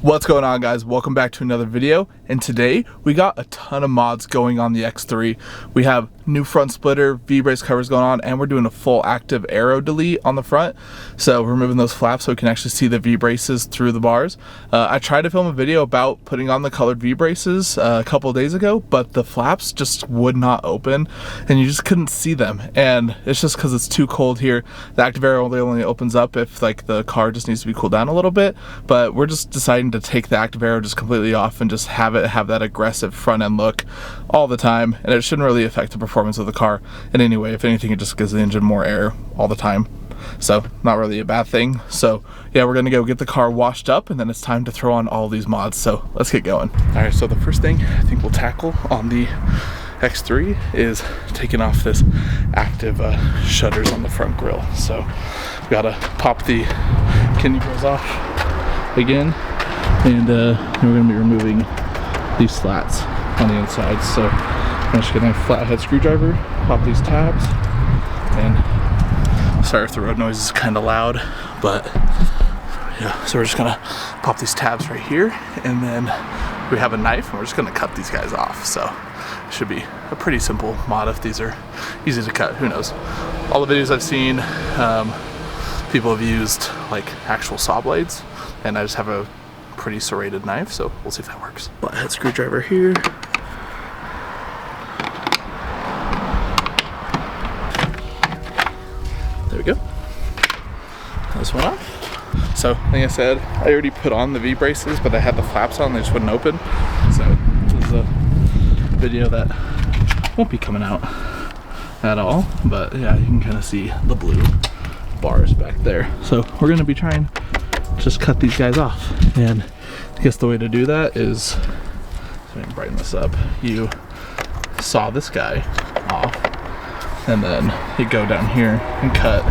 What's going on, guys? Welcome back to another video, and today we got a ton of mods going on the X3. We have new front splitter, V-brace covers going on, and we're doing a full active Aero delete on the front. So we're removing those flaps so we can actually see the V-braces through the bars. I tried to film a video about putting on the colored V-braces a couple days ago, but the flaps just would not open and you just couldn't see them, and it's just because it's too cold here. The active Aero only opens up if like the car just needs to be cooled down a little bit, but we're just deciding to take the active Aero just completely off and just have it have that aggressive front end look all the time, and it shouldn't really affect the performance of the car in any way. If anything, it just gives the engine more air all the time, so not really a bad thing. So yeah, we're gonna go get the car washed up, and then it's time to throw on all these mods, so let's get going. All right, so the first thing I think we'll tackle on the X3 is taking off this active shutters on the front grille. So we gotta pop the kidney grills off again, and we're gonna be removing these slats on the inside. So I'm just gonna flathead screwdriver, pop these tabs, and sorry if the road noise is kind of loud, but yeah, so we're just gonna pop these tabs right here, and then we have a knife and we're just gonna cut these guys off. So it should be a pretty simple mod if these are easy to cut. Who knows? All the videos I've seen, people have used like actual saw blades, and I just have a pretty serrated knife, so we'll see if that works. Flathead screwdriver here. There we go. This one off. So, like I said, I already put on the V-braces, but I had the flaps on, they just wouldn't open. So, this is a video that won't be coming out at all, but yeah, you can kind of see the blue bars back there. So, we're going to be trying to just cut these guys off. And I guess the way to do that is, so I can brighten this up, you saw this guy off, and then you go down here and cut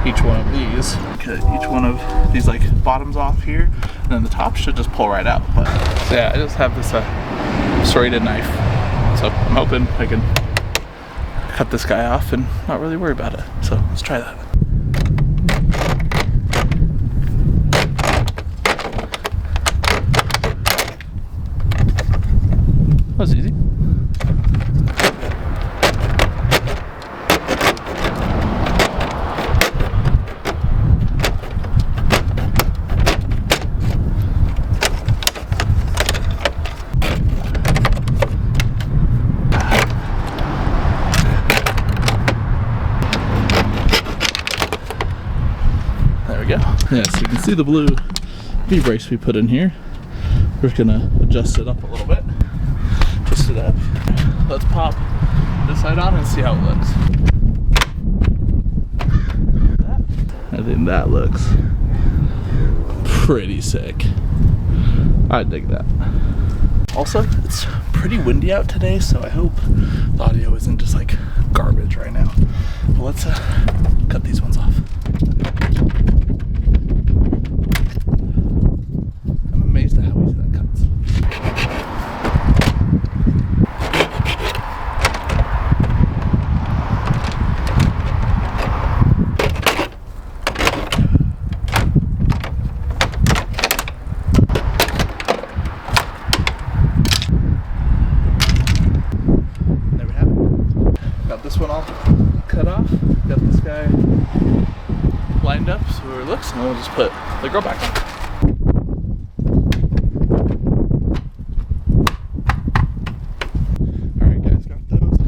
each one of these. Cut each one of these like bottoms off here, and then the top should just pull right out. But so yeah, I just have this serrated knife, so I'm hoping I can cut this guy off and not really worry about it. So let's try that. That was easy. Yeah, so you can see the blue V-brace we put in here. We're just gonna adjust it up a little bit. Twist it up. Let's pop this side on and see how it looks. I think that looks pretty sick. I dig that. Also, it's pretty windy out today, so I hope the audio isn't just like garbage right now. But let's cut these ones off. This one all cut off, got this guy lined up so it looks, and then we'll just put the grill back on. Alright guys, got those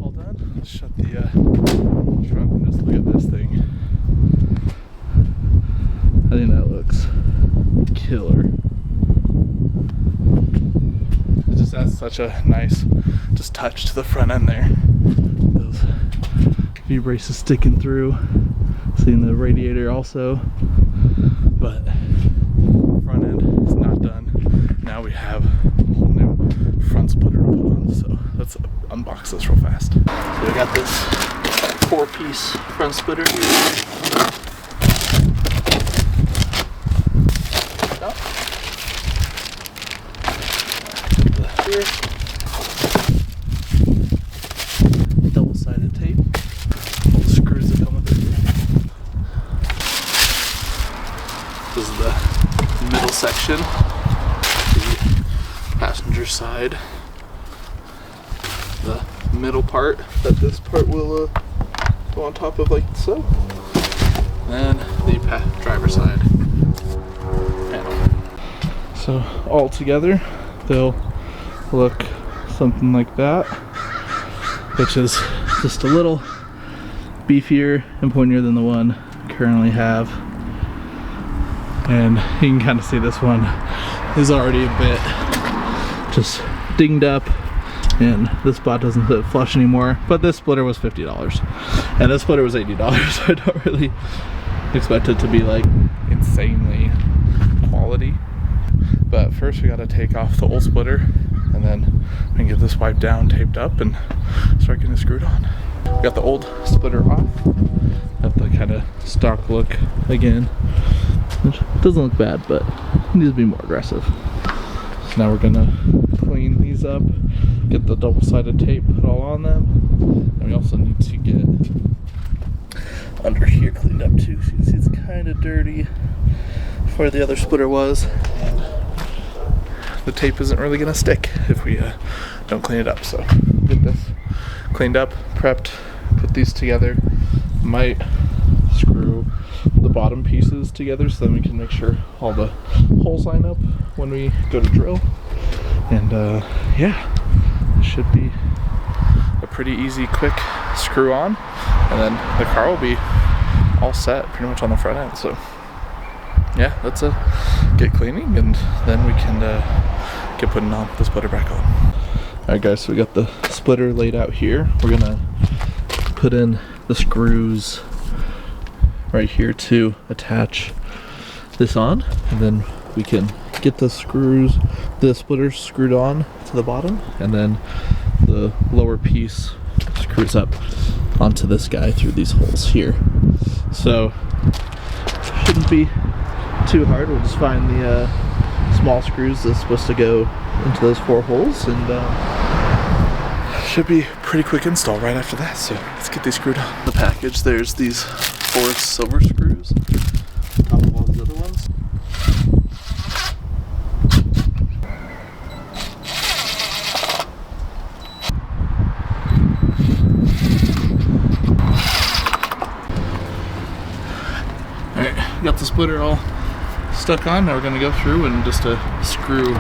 all done. Let's shut the trunk and just look at this thing. I think that looks killer. It just adds such a nice just touch to the front end there. Those V-braces sticking through, seeing the radiator also, but front end is not done. Now we have a whole new front splitter to put on, so let's unbox this real fast. So we got this 4-piece front splitter here. Here. Double-sided tape. All the screws that come with it. This is the middle section, the passenger side, the middle part, that this part will go on top of like so, and the driver's side panel. So all together, they'll look something like that, which is just a little beefier and pointier than the one I currently have. And you can kind of see this one is already a bit just dinged up, and this spot doesn't fit flush anymore. But this splitter was $50 and this splitter was $80, so I don't really expect it to be like insanely quality. But first we got to take off the old splitter, and then we can get this wiped down, taped up, and start getting it screwed on. We got the old splitter off. Have the kind of stock look again, which doesn't look bad, but needs to be more aggressive. So now we're gonna clean these up, get the double-sided tape put all on them, and we also need to get under here cleaned up too. So you can see it's kind of dirty where the other splitter was, and the tape isn't really gonna stick if we don't clean it up. So get this cleaned up, prepped, put these together. Might screw the bottom pieces together so then we can make sure all the holes line up when we go to drill. And yeah, it should be a pretty easy, quick screw on, and then the car will be all set pretty much on the front end. So yeah, let's get cleaning, and then we can get putting on the splitter back on. Alright guys, so we got the splitter laid out here. We're gonna put in the screws right here to attach this on, and then we can get the splitters screwed on to the bottom, and then the lower piece screws up onto this guy through these holes here. So shouldn't be too hard. We'll just find the small screws that's supposed to go into those 4 holes, and should be pretty quick install right after that. So let's get these screwed on. The package, there's these 4 silver screws on top of all the other ones. Alright, got the splitter all stuck on. Now we're gonna go through and just screw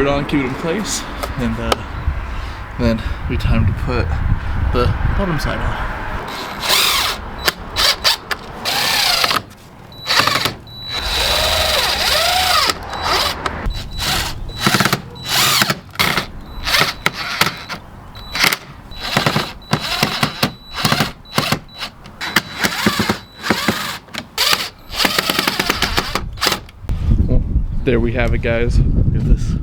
it on, keep it in place, and then we time to put the bottom side on. Well, there we have it, guys. Look at this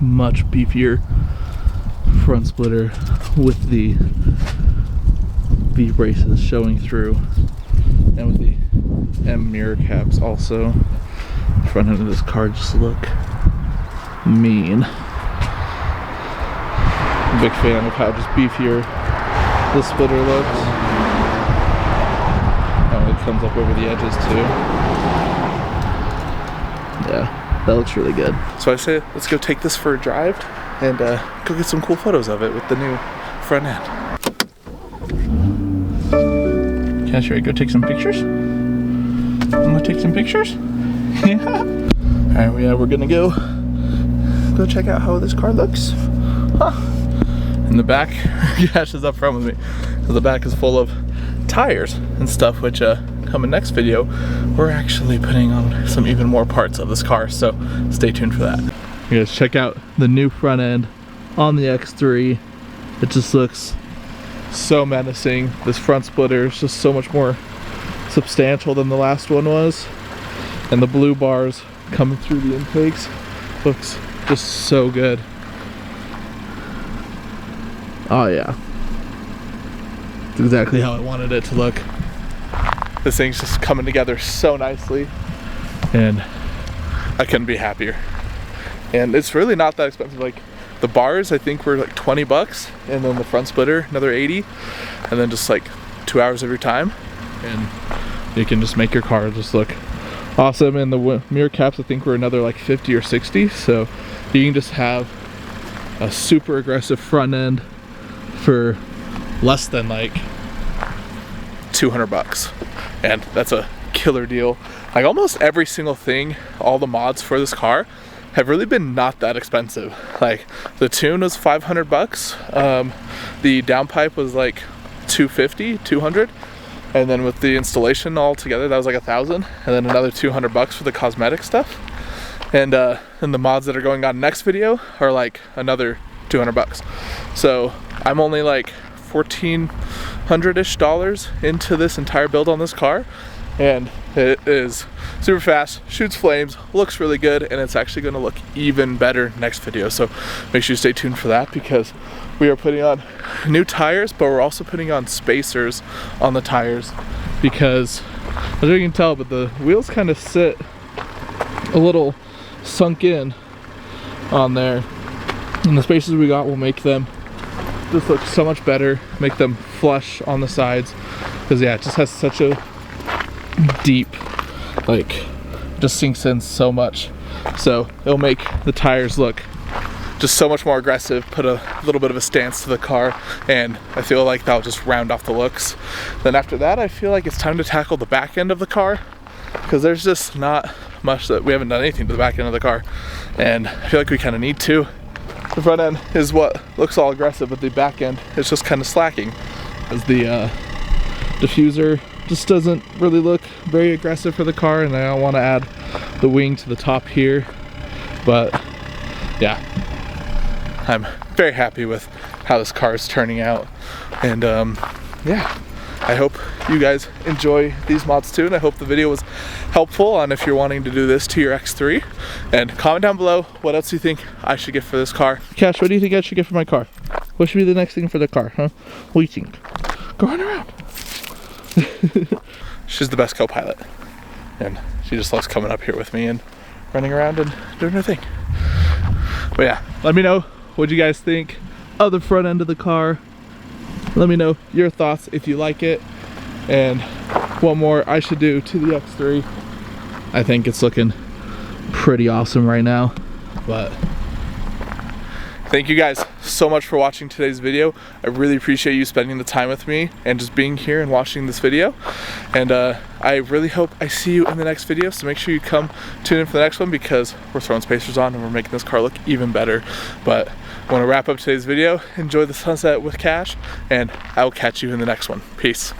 much beefier front splitter with the V braces showing through, and with the M mirror caps also. The front end of this car just look mean. I'm a big fan of how just beefier this splitter looks. Oh, it comes up over the edges too. Yeah, that looks really good. So I say let's go take this for a drive and go get some cool photos of it with the new front end. Yeah, should I go take some pictures? I'm gonna take some pictures? Yeah. Alright, yeah, we're gonna go check out how this car looks. Huh. In the back, Cash is up front with me. So the back is full of tires and stuff, which come in next video, we're actually putting on some even more parts of this car, so stay tuned for that. You guys check out the new front end on the X3. It just looks so menacing. This front splitter is just so much more substantial than the last one was, and the blue bars coming through the intakes looks just so good. Oh yeah, it's exactly how I wanted it to look. This thing's just coming together so nicely, and I couldn't be happier. And it's really not that expensive. Like the bars I think were like 20 bucks, and then the front splitter another 80, and then just like 2 hours every time, and you can just make your car just look awesome. And the mirror caps I think were another like 50 or 60, so you can just have a super aggressive front end for less than like 200 bucks, and that's a killer deal. Like almost every single thing, all the mods for this car have really been not that expensive. Like the tune was 500 bucks, the downpipe was like 250, 200, and then with the installation all together that was like 1,000, and then another 200 bucks for the cosmetic stuff. And the mods that are going on next video are like another 200 bucks. So I'm only like $1,400-ish into this entire build on this car, and it is super fast, shoots flames, looks really good, and it's actually going to look even better next video. So make sure you stay tuned for that, because we are putting on new tires, but we're also putting on spacers on the tires, because as you can tell, but the wheels kind of sit a little sunk in on there, and the spacers we got will make them just look so much better, make them flush on the sides, because yeah, it just has such a deep, like, just sinks in so much, so it'll make the tires look just so much more aggressive, put a little bit of a stance to the car, and I feel like that'll just round off the looks. Then after that, I feel like it's time to tackle the back end of the car, because there's just not much that we haven't done anything to the back end of the car, and I feel like we kind of need to. The front end is what looks all aggressive, but the back end is just kind of slacking, as the diffuser just doesn't really look very aggressive for the car, and I want to add the wing to the top here. But yeah, I'm very happy with how this car is turning out, and yeah, I hope you guys enjoy these mods too, and I hope the video was helpful on if you're wanting to do this to your X3. And comment down below what else you think I should get for this car. Cash, what do you think I should get for my car? What should be the next thing for the car, huh? What do you think? Go run around. She's the best co-pilot, and she just loves coming up here with me and running around and doing her thing. But yeah, let me know what you guys think of the front end of the car. Let me know your thoughts if you like it, and what more I should do to the X3. I think it's looking pretty awesome right now. But thank you guys so much for watching today's video. I really appreciate you spending the time with me and just being here and watching this video. And I really hope I see you in the next video, so make sure you come tune in for the next one, because we're throwing spacers on and we're making this car look even better. But I want to wrap up today's video. Enjoy the sunset with Cash, and I will catch you in the next one. Peace.